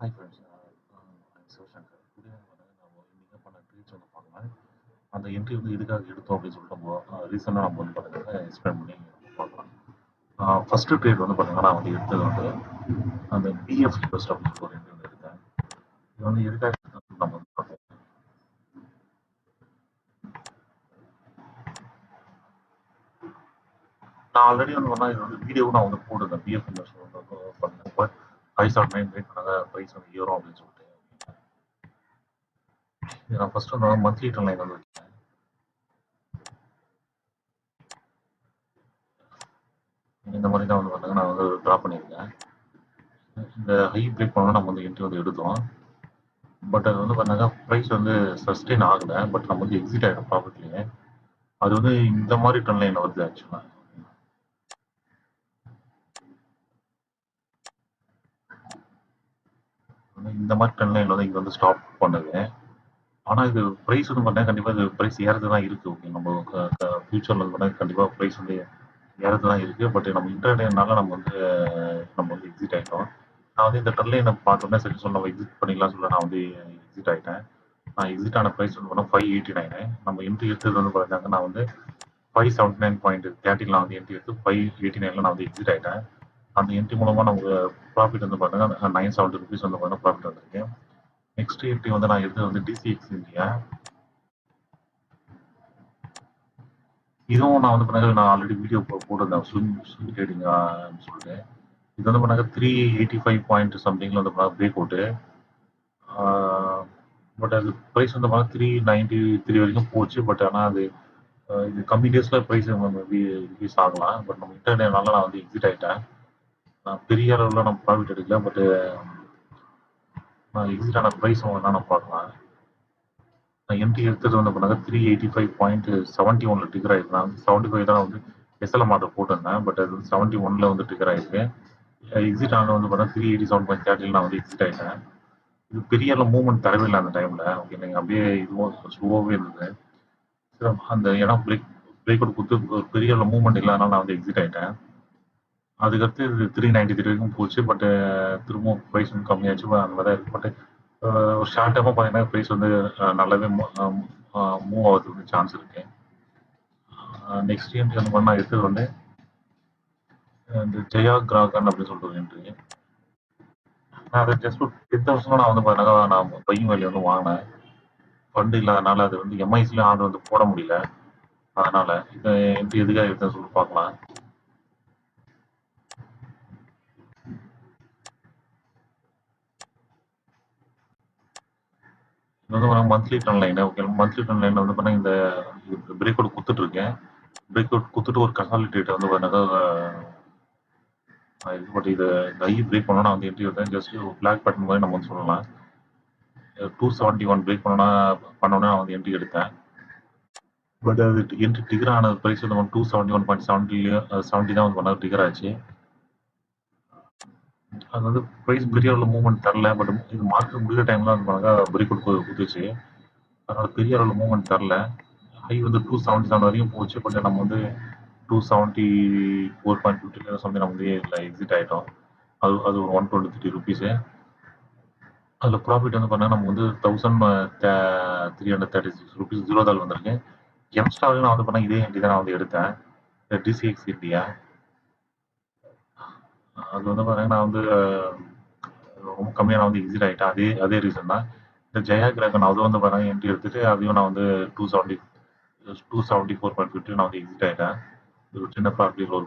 Hi friends, I'm Sivasankar. Today நம்ம இன்னைக்கு பண்ண ட்ரீட்ஸ் வந்து பார்க்கலாம். அந்த என்ட்ரி வந்து எதுக்காக எடுத்தோம் அப்படின்னு சொல்லிட்டு நம்ம ரீசனாக நம்ம வந்து பார்த்தீங்கன்னா எக்ஸ்பிளைன் பண்ணி பார்க்கலாம். ஃபர்ஸ்ட் ட்ரேட் வந்து பார்த்தீங்கன்னா நான் வந்து எடுத்தது வந்து அந்த பிஎஃப் ரிக்வெஸ்ட் அப்படின்னு சொல்லி ஒரு என்ட்ரி வந்து எடுத்தேன். இது வந்து எதுக்காக எடுத்தோம்னு நம்ம வந்து பார்ப்போம். நான் ஆல்ரெடி வந்து பண்ணால் இது வந்து வீடியோவும் நான் வந்து போட்டிருந்தேன். பிஎஃப் இன்வெஸ்ட் வந்து பண்ணேன். 579 வெயிட் பண்ணாங்க ப்ரைஸ் வந்து ஏறும் அப்படின்னு சொல்லிட்டு. இது நான் ஃபர்ஸ்ட் வந்து மந்த்லி ட்ரெண்ட் லைன் வந்து வச்சேன். இந்த மாதிரி தான் வந்து பார்த்தீங்கன்னா நான் வந்து ட்ரா பண்ணியிருக்கேன். இந்த ஹை பிரேக் பண்ணோம்னா நம்ம வந்து என்ட்ரி வந்து எடுத்தோம். பட் அது வந்து பார்த்தீங்கன்னா ப்ரைஸ் வந்து சஸ்டெயின் ஆகலை. பட் நம்ம வந்து எக்ஸிட் ஆகிடும் ப்ராஃபிட்லேயே. அது வந்து இந்த மாதிரி ட்ரெண்ட் லைனில் வருது ஆக்சுவலாக. இந்த மாதிரி ட்ரெண்ட் லைனில் வந்து இங்கே வந்து ஸ்டாப் பண்ணுது. ஆனால் இது ப்ரைஸ் வந்து பார்த்தீங்கன்னா கண்டிப்பாக இது ப்ரைஸ் ஏறது தான் இருக்குது. ஓகே, நம்ம ஃபியூச்சரில் வந்து பார்த்தீங்கன்னா கண்டிப்பாக ப்ரைஸ் வந்து ஏறது தான் இருக்குது. பட் நம்ம இன்டர்டேனால நம்ம வந்து எக்ஸிட் ஆகிட்டோம். நான் வந்து இந்த ட்ரெண்ட் லைனை பார்த்தோன்னே சரி சொல்ல நம்ம எக்ஸிட் பண்ணிக்கலாம் சொல்ல நான் வந்து எக்ஸிட் ஆகிட்டேன். நான் எக்ஸிட் ஆன ப்ரைஸ் வந்து பார்த்தா 589. நம்ம என்ட்ரி எடுத்தது வந்து பார்த்தீங்கன்னா நான் வந்து 579.30 நான் வந்து என்ட்ரி எடுத்து 589 நான் வந்து எக்ஸிட் ஆகிட்டேன். அந்த என்ட்ரி மூலமாக நமக்கு ப்ராஃபிட் வந்து பார்த்தீங்கன்னா 970 ருபீஸ் வந்து பார்த்தீங்கன்னா ப்ராஃபிட் வந்திருக்கு. நெக்ஸ்ட் என்ட்ரி வந்து நான் எடுத்தது வந்து டிசிஎக்ஸ் இந்தியா. இதுவும் நான் வந்து பார்த்தீங்கன்னா நான் ஆல்ரெடி வீடியோ போட்டிருந்தேன் ஸ்விங் ட்ரேடிங் சொல்லிட்டு. இது வந்து பார்த்தீங்கன்னா 385 பாயிண்ட் சம்திங்கில் வந்து பிரேக் அவுட்டு. பட் அது ப்ரைஸ் வந்து பார்த்தீங்கன்னா 393 வரைக்கும் போச்சு. பட் ஆனால் அது இது கம்மி டேஸில் ப்ரைஸ் ரிலீஸ் ஆகலாம். பட் நம்ம இன்டர்நெட்னால நான் வந்து எக்ஸிட் ஆகிட்டேன். பெரிய அளவில் நம்ம ப்ராஃபிட் எடுக்கல. பட் நான் எக்ஸிட் ஆன ப்ரைஸ் வேணா நம்ம பார்க்கலாம். நான் என்ட்ரி எடுத்தது வந்து பார்த்தீங்கன்னா 385.71 ட்ரிகர் ஆகிருக்கேன். 75 தான் வந்து எஸ்எல்எம் ஆர்டர் போட்டிருந்தேன். பட் அது வந்து 71 வந்து ட்ரிகர் ஆகிருக்கு. எக்ஸிட் ஆனது வந்து பார்த்தீங்கன்னா 387.30 நான் வந்து எக்ஸிட் ஆகிட்டேன். இது பெரிய அளவு மூவ்மெண்ட் தரவே இல்லை அந்த டைமில். ஓகே, நீங்கள் அப்படியே இதுவும் ஸ்லோவாகவே இருந்தது. அந்த இடம் பிரேக் அவுட் கொடுத்து ஒரு பெரிய அளவு மூவ்மெண்ட் இல்லாதனால நான் வந்து எக்ஸிட் ஆகிட்டேன். அதுக்கடுத்து இது 393 வரைக்கும் போச்சு. பட் திரும்பவும் ப்ரைஸ் வந்து கம்மியாச்சு. அந்த மாதிரி தான் இருக்குது. பட் ஒரு ஷார்ட் டைமாக பார்த்தீங்கன்னா ப்ரைஸ் வந்து நல்லாவே மூவ் ஆகிறதுக்கு வந்து சான்ஸ் இருக்கு. நெக்ஸ்ட் என்ட்ரி வந்து பண்ணால் எடுத்தது வந்து இந்த ஜெயா கிராகன் அப்படின்னு சொல்லிட்டு ஒரு என்ட்ரி. நான் அதை ஜஸ்ட் ஒரு 10,000 நான் வந்து பார்த்தீங்கன்னா நான் பையன் வேலையை வந்து வாங்கினேன். ஃபண்டு இல்லாதனால அது வந்து எம்ஐசிலையும் ஆர்டர் வந்து போட முடியல. அதனால இந்த என்ட்ரி எதுக்காக எடுத்தேன்னு சொல்லிட்டு பார்க்கலாம். இது வந்து monthly trend line. Okay, monthly trend லைனில் வந்து பார்த்தீங்கன்னா இந்த பிரேக் அவுட் கொடுத்துட்ருக்கேன். பிரேக் அவுட் கொடுத்துட்டு ஒரு கன்சாலிடேட் வந்து பார்த்தீங்கன்னா இது பட் இது இந்த ஐ பிரேக் பண்ணோன்னா வந்து என்ட்ரி எடுத்தேன். ஜஸ்ட் ஒரு பிளாக் பட்டன் மாதிரி நம்ம வந்து சொல்லலாம். 271 பிரேக் பண்ணோன்னா நான் வந்து என்ட்ரி எடுத்தேன். பட் அது என்ட்ரி டிகர் ஆன ப்ரைஸ் வந்து 271.70 தான் வந்து பண்ண டிகர் ஆச்சு. அது வந்து ப்ரைஸ் பெரிய அளவில் மூவ்மெண்ட் தரல. பட் இது மார்க்கெட் முடிகிற டைம்ல வந்து பண்ணாங்க பிரேக் அவுட் கொடுத்துச்சு. அதனால பெரிய அளவில் மூவ்மெண்ட் தரல. ஹை வந்து 277 வரைக்கும் போச்சு. பட் நம்ம வந்து 274.50 சம்திங் நம்ம வந்து இதில் எக்ஸிட் ஆகிட்டோம். அது ஒரு 123 ருபீஸு. அதில் ப்ராஃபிட் வந்து பார்த்தீங்கன்னா நம்ம வந்து 1336 ருபீஸ் ஜீரோதால் வந்திருக்கு. எம்ஸ்டாவில் நான் வந்து பார்த்தீங்கன்னா இதே என்ட்ரி தான் நான் வந்து எடுத்தேன். DCX India. அது வந்து பார்த்தீங்கன்னா நான் வந்து ரொம்ப கம்மியாக நான் வந்து எக்ஸிட் ஆகிட்டேன். அதே ரீசன் தான். இந்த ஜெயா கிராகன் அது வந்து பார்த்தீங்கன்னா என்ட்ரி எடுத்துட்டு அதையும் நான் வந்து 274.50 நான் வந்து எக்ஸிட் ஆகிட்டேன். ஒரு சின்ன ப்ராஃபிட் ஒரு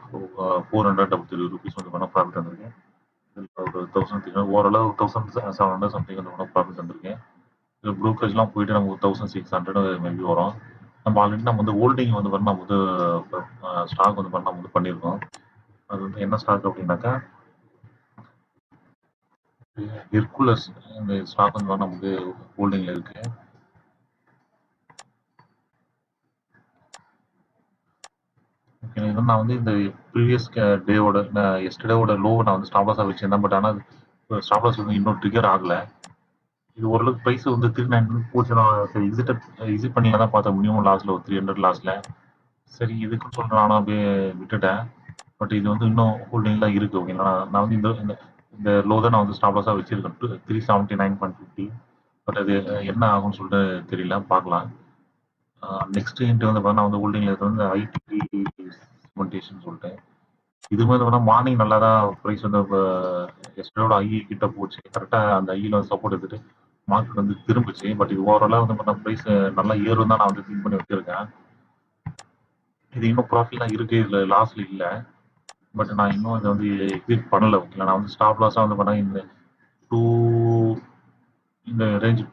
433 ருபீஸ் வந்து பார்த்தீங்கன்னா ப்ராஃபிட் வந்திருக்கேன். ஒரு 1300 ஓரளவு 1700 சம்திங் வந்து பார்த்தீங்கன்னா ப்ராஃபிட் வந்திருக்கேன். இது ப்ரோக்கரேஜ்லாம் போயிட்டு நமக்கு 1600 மேபி வரும். நம்ம ஆல்ரெடி நம்ம வந்து ஹோல்டிங் வந்து நம்ம வந்து ஸ்டாக் வந்து நம்ம வந்து பண்ணியிருக்கோம். அது வந்து என்ன ஸ்டாக் அப்படின்னாக்கா ஹெர்குலஸ் இந்த ஸ்டாக் வந்து நமக்கு ஹோல்டிங்கில் இருக்கு. ஓகே, இது நான் வந்து இந்த ப்ரீவியஸ் டேவோட எஸ்டர்டேவோட லோவை நான் வந்து ஸ்டாப்லாஸாக வச்சிருந்தேன். பட் ஆனால் ஸ்டாப்லாஸ் வந்து இன்னும் ட்ரிகர் ஆகலை. இது ஓரளவுக்கு ப்ரைஸ் வந்து 390 போச்சு. நான் சரி எக்ஸிட் பண்ணிக்கலாம் தான் பார்த்தேன். மினிமம் லாஸில் ஒரு 300 லாஸில். சரி இதுக்குன்னு சொல்லிட்டு நானும் அப்படியே விட்டுட்டேன். பட் இது வந்து இன்னும் ஹோல்டிங்லாம் இருக்குது. ஓகேங்களா, நான் வந்து இந்த இந்த லோ தான் நான் வந்து ஸ்டாப் லாஸாக வச்சிருக்கேன் 379.50. பட் அது என்ன ஆகும்னு சொல்லிட்டு தெரியல, பார்க்கலாம். நெக்ஸ்ட் ஹிண்ட் வந்து பார்த்தீங்கன்னா வந்து ஹோல்டிங்கில் இருக்கிறது வந்து ஐடி சிமெண்டேஷன் சொல்லிட்டு இது மாதிரி பார்த்தா மார்னிங் நல்லா தான் ப்ரைஸ் வந்து எஸ்டரோட ஐஇ கிட்ட போச்சு. கரெக்டாக அந்த ஐயில் வந்து சப்போர்ட் எடுத்துட்டு மார்க்கெட் வந்து திரும்பிச்சு. பட் இது ஓவராலாக வந்து பார்த்தா ப்ரைஸ் நல்லா ஏறும் தான் நான் வந்து திங்க் பண்ணி வச்சிருக்கேன். இது இன்னும் ப்ராஃபிட் தான் இருக்கு, இதில் லாஸ்ல இல்லை. பட் நான் இன்னும் இதை வந்து எக்ஸிட் பண்ணல. ஓகேங்களா, நான் வந்து ஸ்டாப் லாஸாக வந்து பண்ணேன் டூ இந்த ரேஞ்ச்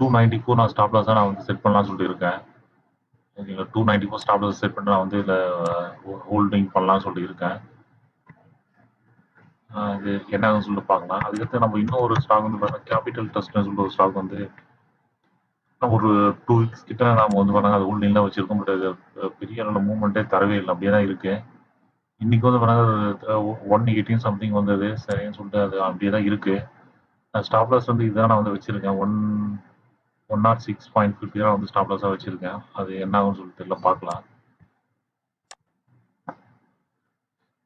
294 நான் ஸ்டாப் லாஸாக நான் வந்து செட் பண்ணலாம்னு சொல்லிட்டு இருக்கேன். ஓகேங்களா, 294 ஸ்டாப் லாஸ் செட் பண்ணி நான் வந்து இதில் ஹோல்டிங் பண்ணலாம்னு சொல்லிட்டு இருக்கேன். இது என்ன ஆகும்னு சொல்லிட்டு பார்க்கலாம். அதுக்கடுத்து நம்ம இன்னும் ஒரு ஸ்டாக் வந்து பார்த்தீங்கன்னா கேபிட்டல் ட்ரஸ்ட்னு சொல்லிட்டு ஒரு ஸ்டாக் வந்து ஒரு 2 வீக்ஸ் கிட்ட நாம வந்து பண்ணாங்க அது ஹோல்டிங்லாம் வச்சிருக்கோம். பட் அது பெரிய அளவில் மூவ்மெண்ட்டே தரவே இல்லை, அப்படியே தான் இருக்கு. இன்னைக்கு வந்து பண்ணாங்க 118 சம்திங் வந்தது, சரின்னு சொல்லிட்டு அது அப்படியே தான் இருக்கு. ஸ்டாப் லாஸ் வந்து இதுதான் நான் வந்து வச்சிருக்கேன். 106.50 தான் வந்து ஸ்டாப் லாஸாக வச்சிருக்கேன். அது என்ன ஆகும்னு சொல்லிட்டு தெரியல, பார்க்கலாம்.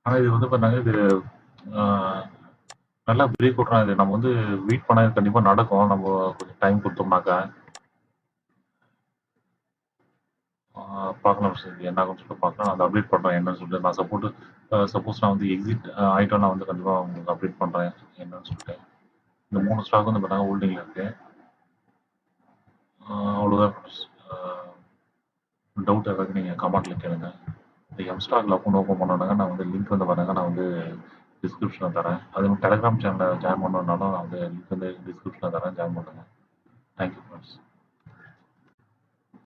ஆனால் இது வந்து பண்ணாங்க இது நல்லா பிரேக் அவுட்னா இது நம்ம வந்து வெயிட் பண்ண கண்டிப்பாக நடக்கும். நம்ம கொஞ்சம் டைம் கொடுத்தோம்னாக்கா பார்க்கலாம் சார். என்ன ஆகும்னு சொல்லிட்டு பார்க்கலாம். நான் அதை அப்டேட் பண்ணுறேன் என்னன்னு சொல்லிட்டு. நான் சப்போஸ் நான் வந்து எக்ஸிட் ஆகிட்டோம், நான் வந்து கண்டிப்பாக உங்களுக்கு அப்டேட் பண்ணுறேன் என்னன்னு சொல்லிட்டு. இந்த 3 ஸ்டாக் வந்து பார்த்தீங்கன்னா ஹோல்டிங்கில் இருக்கு. அவ்வளோதான். டவுட் ஏதாவது நீங்கள் கமெண்ட்டில் கேளுங்க. இந்த எம்ஸ்டாக்ல அக்கௌண்ட் ஓப்பன் பண்ணணுங்க, நான் வந்து லிங்க் வந்து பாருங்க, நான் வந்து டிஸ்கிரிப்ஷனில் தரேன். அதே மாதிரி டெலிகிராம் சேனலில் ஜாயின் பண்ணணுன்னாலும் நான் வந்து லிங்க் வந்து டிஸ்கிரிப்ஷனில் தரேன், ஜாயின் பண்ணுங்கள். Thank you friends.